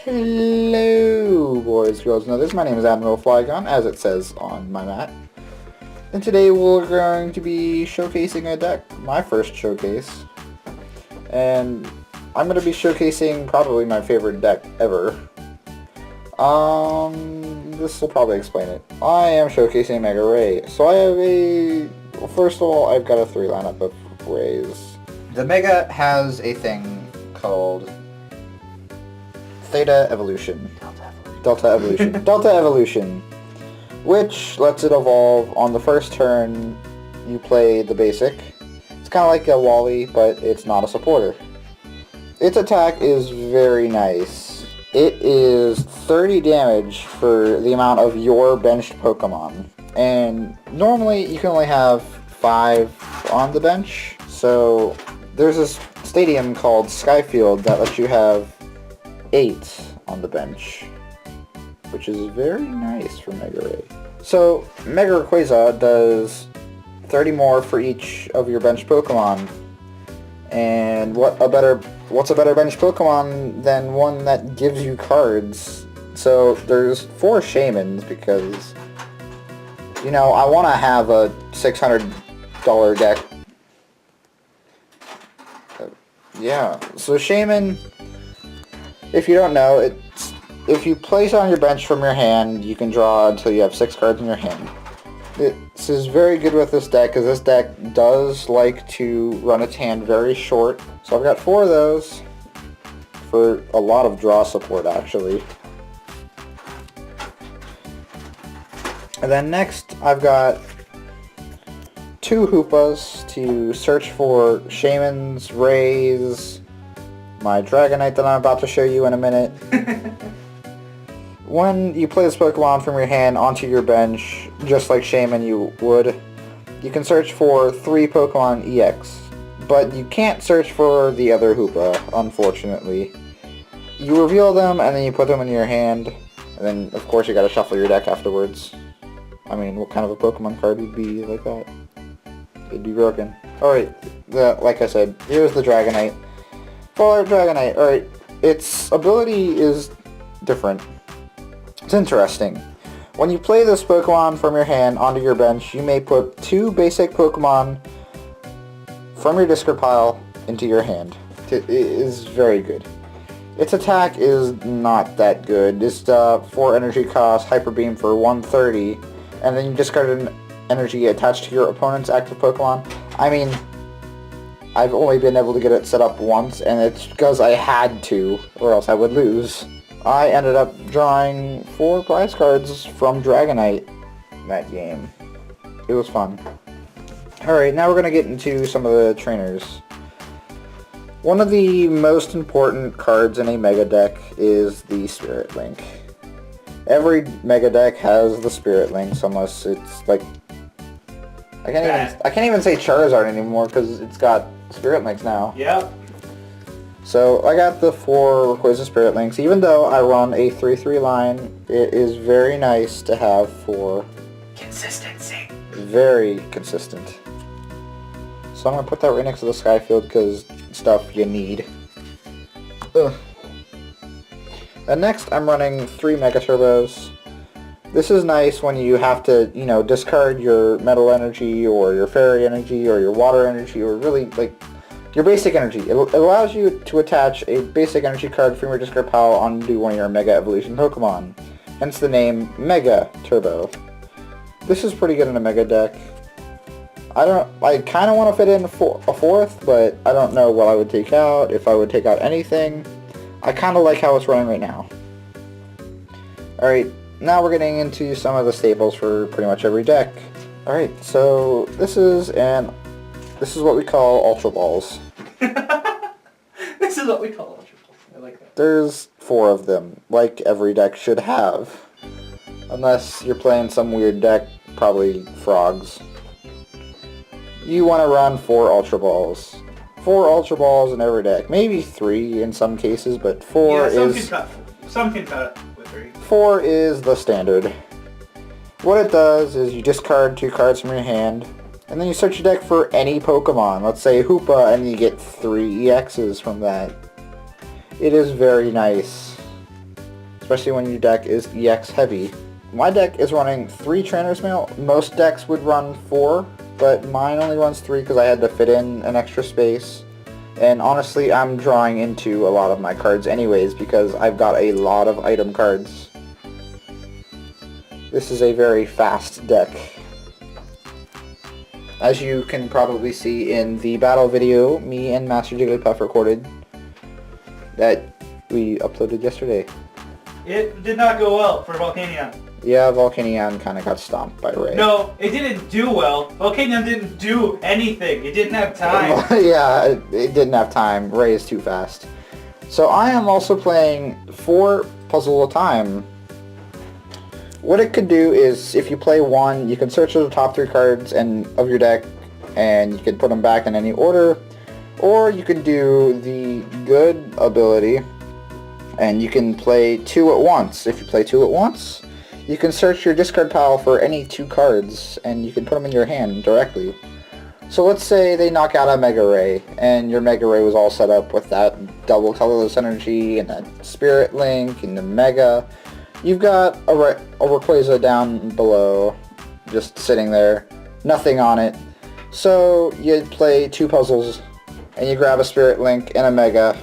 Hello, boys, girls, and others. My name is Admiral Flygon, as it says on my mat. And today we're going to be showcasing a deck, my first showcase. And I'm going to be showcasing probably my favorite deck ever. This will probably explain it. I am showcasing Mega Ray. So I have well, first of all, I've got a 3 lineup of Rays. The Mega has a thing called Theta Evolution. Delta Evolution. Delta Evolution. Which lets it evolve on the first turn you play the basic. It's kind of like a Wally, but it's not a supporter. Its attack is very nice. It is 30 damage for the amount of your benched Pokemon. And normally you can only have 5 on the bench. So there's this stadium called Skyfield that lets you have 8 on the bench, which is very nice for Mega Ray. So Mega Rayquaza does 30 more for each of your bench Pokemon, and what's a better bench Pokemon than one that gives you cards? So there's 4 Shaymins because, you know, I want to have a $600 deck. Yeah, so Shaymin, if you don't know, if you place it on your bench from your hand, you can draw until you have 6 cards in your hand. This is very good with this deck, because this deck does like to run its hand very short. So I've got 4 of those for a lot of draw support, actually. And then next, I've got 2 Hoopas to search for Shaymins, Rays, my Dragonite that I'm about to show you in a minute. When you play this Pokemon from your hand onto your bench, just like Shaymin you would, you can search for 3 Pokemon EX. But you can't search for the other Hoopa, unfortunately. You reveal them, and then you put them in your hand, and then, of course, you gotta shuffle your deck afterwards. I mean, what kind of a Pokemon card would be like that? It'd be broken. Alright, like I said, here's the Dragonite. Full Art Dragonite. Alright, its ability is different. It's interesting. When you play this Pokemon from your hand onto your bench, you may put 2 basic Pokemon from your discard pile into your hand. It is very good. Its attack is not that good. It's 4 energy cost, Hyper Beam for 130, and then you discard an energy attached to your opponent's active Pokemon. I mean, I've only been able to get it set up once, and it's because I had to, or else I would lose. I ended up drawing 4 prize cards from Dragonite that game. It was fun. Alright, now we're going to get into some of the trainers. One of the most important cards in a Mega deck is the Spirit Link. Every Mega deck has the Spirit Links, unless it's like... I can't even say Charizard anymore because it's got Spirit Links now. Yep. So I got the 4 Rayquaza Spirit Links. Even though I run a 3-3 line, it is very nice to have 4. Consistency. Very consistent. So I'm going to put that right next to the Skyfield because stuff you need. Ugh. And next I'm running 3 Mega Turbos. This is nice when you have to, you know, discard your Metal Energy or your Fairy Energy or your Water Energy or really, like, your basic energy. It allows you to attach a basic energy card from your discard pile onto one of your Mega Evolution Pokemon. Hence the name Mega Turbo. This is pretty good in a Mega deck. I kind of want to fit in a 4th, but I don't know what I would take out, if I would take out anything. I kind of like how it's running right now. Alright, now we're getting into some of the staples for pretty much every deck. Alright, so this is what we call Ultra Balls. This is what we call Ultra Balls. I like that. There's 4 of them, like every deck should have. Unless you're playing some weird deck, probably Frogs. You want to run 4 Ultra Balls. 4 Ultra Balls in every deck. Maybe 3 in some cases, but 4 is... Some can cut with 3. 4 is the standard. What it does is you discard 2 cards from your hand, and then you search your deck for any Pokemon. Let's say Hoopa, and you get 3 EXs from that. It is very nice. especially when your deck is EX heavy. My deck is running 3 Trainer's Mail. Most decks would run 4, but mine only runs 3 because I had to fit in an extra space. And honestly, I'm drawing into a lot of my cards anyways because I've got a lot of item cards. This is a very fast deck. As you can probably see in the battle video me and Master Jigglypuff recorded that we uploaded yesterday. It did not go well for Volcanion. Yeah, Volcanion kind of got stomped by Ray. No, it didn't do well. Volcanion didn't do anything. It didn't have time. Yeah, it didn't have time. Ray is too fast. So I am also playing 4 puzzle at a time. What it could do is, if you play one, you can search for the top 3 cards of your deck, and you can put them back in any order. Or you can do the good ability, and you can play 2 at once. If you play 2 at once, you can search your discard pile for any 2 cards, and you can put them in your hand directly. So let's say they knock out a Mega Ray, and your Mega Ray was all set up with that double colorless energy, and that Spirit Link, and the Mega. You've got a Rayquaza down below, just sitting there, nothing on it. So you play 2 puzzles, and you grab a Spirit Link and a Mega,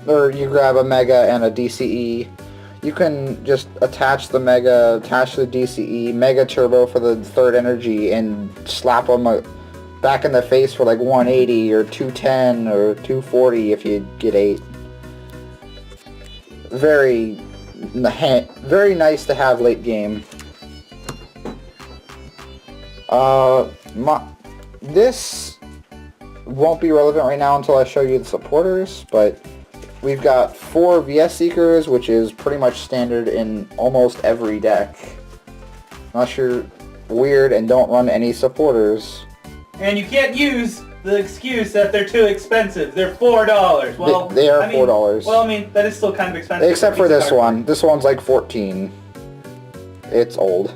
or you grab a Mega and a DCE. You can just attach the Mega, attach the DCE, Mega Turbo for the 3rd energy, and slap them back in the face for like 180 or 210 or 240 if you get 8. Very nice to have late game. This won't be relevant right now until I show you the supporters, but we've got 4 VS Seekers, which is pretty much standard in almost every deck. Unless you're weird and don't run any supporters. And you can't use the excuse that they're too expensive. They're $4. Well, they are $4. Well, I mean, that is still kind of expensive. Except for this one. This one's like 14. It's old.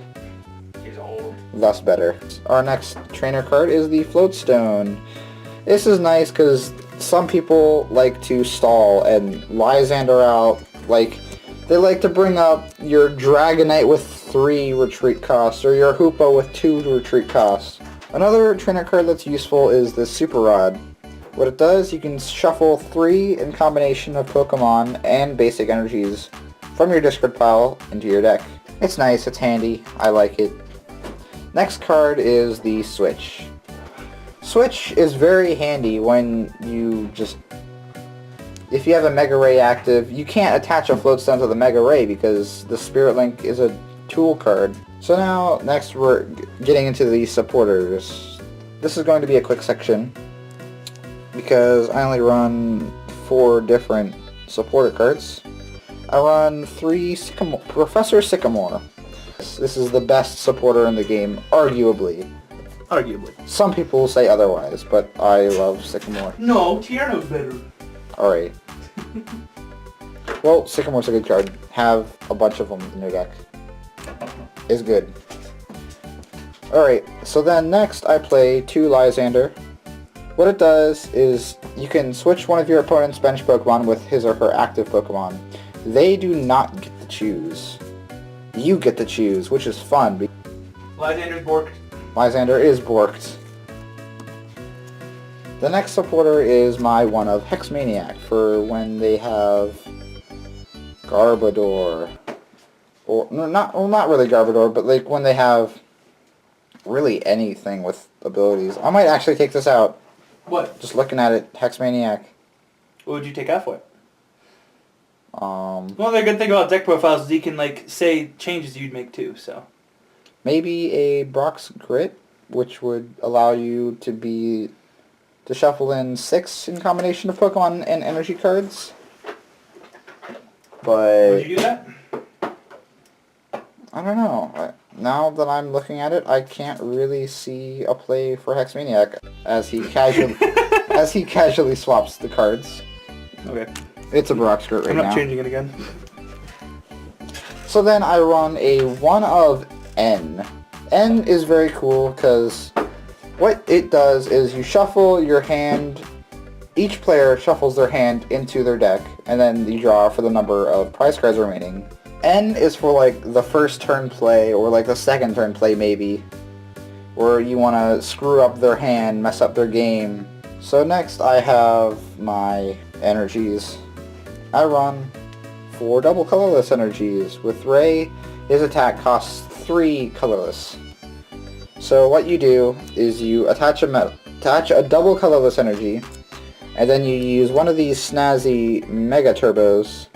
It's old. Thus better. Our next trainer card is the Floatstone. This is nice because some people like to stall and Lysander out. Like, they like to bring up your Dragonite with 3 retreat costs or your Hoopa with 2 retreat costs. Another trainer card that's useful is the Super Rod. What it does, you can shuffle 3 in combination of Pokemon and basic energies from your discard pile into your deck. It's nice, it's handy, I like it. Next card is the Switch. Switch is very handy when you if you have a Mega Ray active, you can't attach a Floatstone to the Mega Ray because the Spirit Link is a tool card. So now, next we're getting into the supporters. This is going to be a quick section because I only run 4 different supporter cards. I run 3 Professor Sycamore. This is the best supporter in the game, arguably. Arguably. Some people say otherwise, but I love Sycamore. No, Tierno's better. Alright. Well, Sycamore's a good card. Have a bunch of them in your deck. Is good. Alright, so then next I play 2 Lysander. What it does is you can switch one of your opponent's bench Pokemon with his or her active Pokemon. They do not get to choose. You get to choose, which is fun. Lysander's borked. Lysander is borked. The next supporter is my one of Hexmaniac for when they have Garbodor. Or not really Garbodor, but like when they have really anything with abilities. I might actually take this out. What? Just looking at it, Hexmaniac. What would you take out for it? One other good thing about deck profiles is you can like say changes you'd make too. So maybe a Brock's Grit, which would allow you to shuffle in 6 in combination of Pokemon and energy cards. But would you do that? I don't know. Now that I'm looking at it, I can't really see a play for Hexmaniac as he casually swaps the cards. Okay. It's a Brock Skirt right now. I'm not changing it again. So then I run a 1 of N. N is very cool because what it does is you shuffle your hand Each player shuffles their hand into their deck, and then you draw for the number of prize cards remaining. N is for like the first turn play, or like the second turn play maybe, where you want to screw up their hand, mess up their game. So next I have my energies. I run 4 double colorless energies. With Ray, his attack costs 3 colorless. So what you do is you attach a double colorless energy, and then you use one of these snazzy Mega Turbos,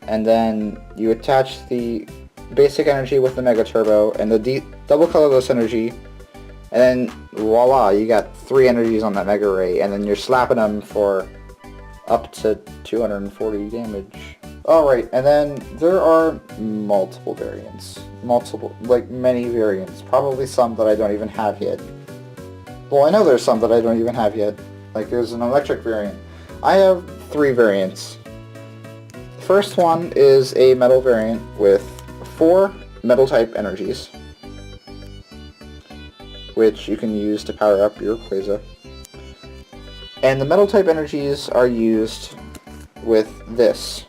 and then you attach the basic energy with the Mega Turbo and the double colorless energy, and then voila, you got 3 energies on that Mega Ray, and then you're slapping them for up to 240 damage. Alright, and then there are multiple variants. Many variants. Probably some that I don't even have yet. Well, I know there's some that I don't even have yet. Like, there's an electric variant. I have 3 variants. The first one is a metal variant with 4 metal type energies, which you can use to power up your Rayquaza. And the metal type energies are used with this.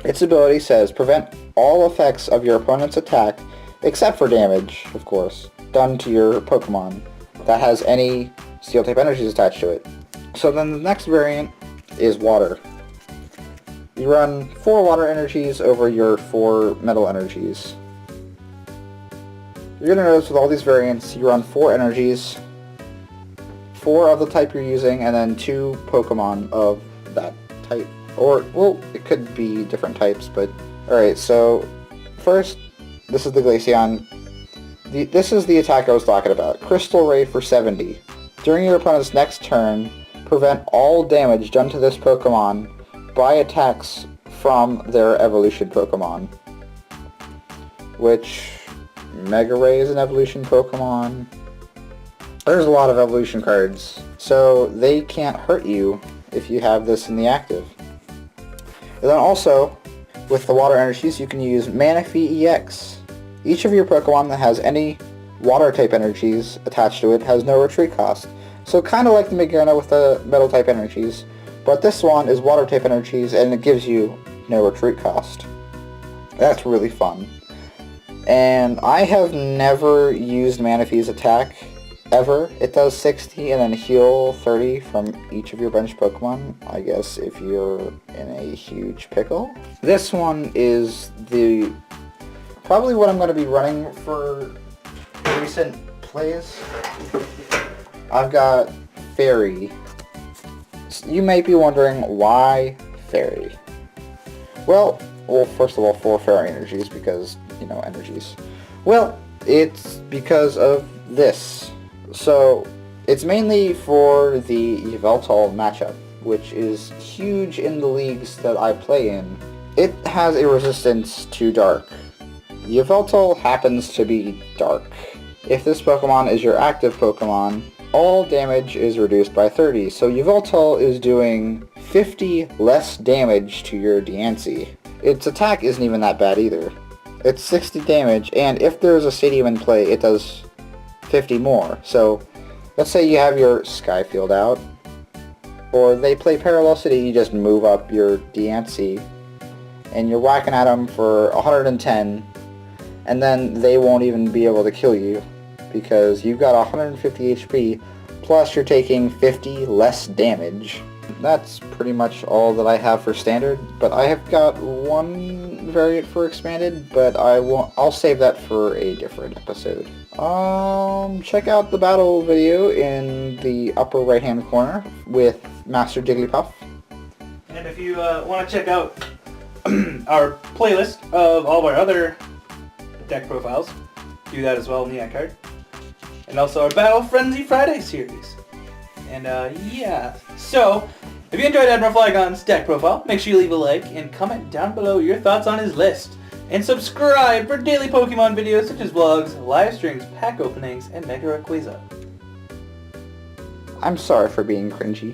Its ability says, prevent all effects of your opponent's attack, except for damage, of course, done to your Pokemon that has any steel type energies attached to it. So then the next variant is water. You run 4 water energies over your 4 metal energies. You're going to notice with all these variants, you run 4 energies, 4 of the type you're using, and then 2 Pokemon of that type. Or, well, it could be different types, but... Alright, so, first, this is the Glaceon. This is the attack I was talking about. Crystal Ray for 70. During your opponent's next turn, prevent all damage done to this Pokemon by attacks from their evolution Pokemon. Which, Mega Ray is an evolution Pokemon. There's a lot of evolution cards, so they can't hurt you if you have this in the active. And then also, with the water energies, you can use Manaphy EX. Each of your Pokemon that has any water type energies attached to it has no retreat cost. So kind of like the Magearna with the metal type energies, but this one is water type energies and it gives you no retreat cost. That's really fun. And I have never used Manaphy's attack ever. It does 60 and then heal 30 from each of your bench Pokemon, I guess if you're in a huge pickle. This one is probably what I'm going to be running for recent plays. I've got Fairy. You might be wondering, why Fairy? Well, first of all, 4 Fairy energies, because, energies. Well, it's because of this. So, it's mainly for the Yveltal matchup, which is huge in the leagues that I play in. It has a resistance to Dark. Yveltal happens to be Dark. If this Pokemon is your active Pokemon, all damage is reduced by 30, so Yveltal is doing 50 less damage to your Diancie. Its attack isn't even that bad either. It's 60 damage, and if there's a Stadium in play, it does 50 more. So, let's say you have your Skyfield out, or they play Parallel City, you just move up your Diancie, and you're whacking at them for 110, and then they won't even be able to kill you, because you've got 150 HP, plus you're taking 50 less damage. That's pretty much all that I have for Standard, but I have got one variant for Expanded, but I'll save that for a different episode. Check out the battle video in the upper right hand corner with Master Jigglypuff. And if you want to check out our playlist of all of our other deck profiles, do that as well in the end card. And also our Battle Frenzy Friday series. And yeah, so if you enjoyed Admiral Flygon's deck profile, make sure you leave a like and comment down below your thoughts on his list. And subscribe for daily Pokemon videos such as vlogs, live streams, pack openings, and Mega Rayquaza. I'm sorry for being cringy.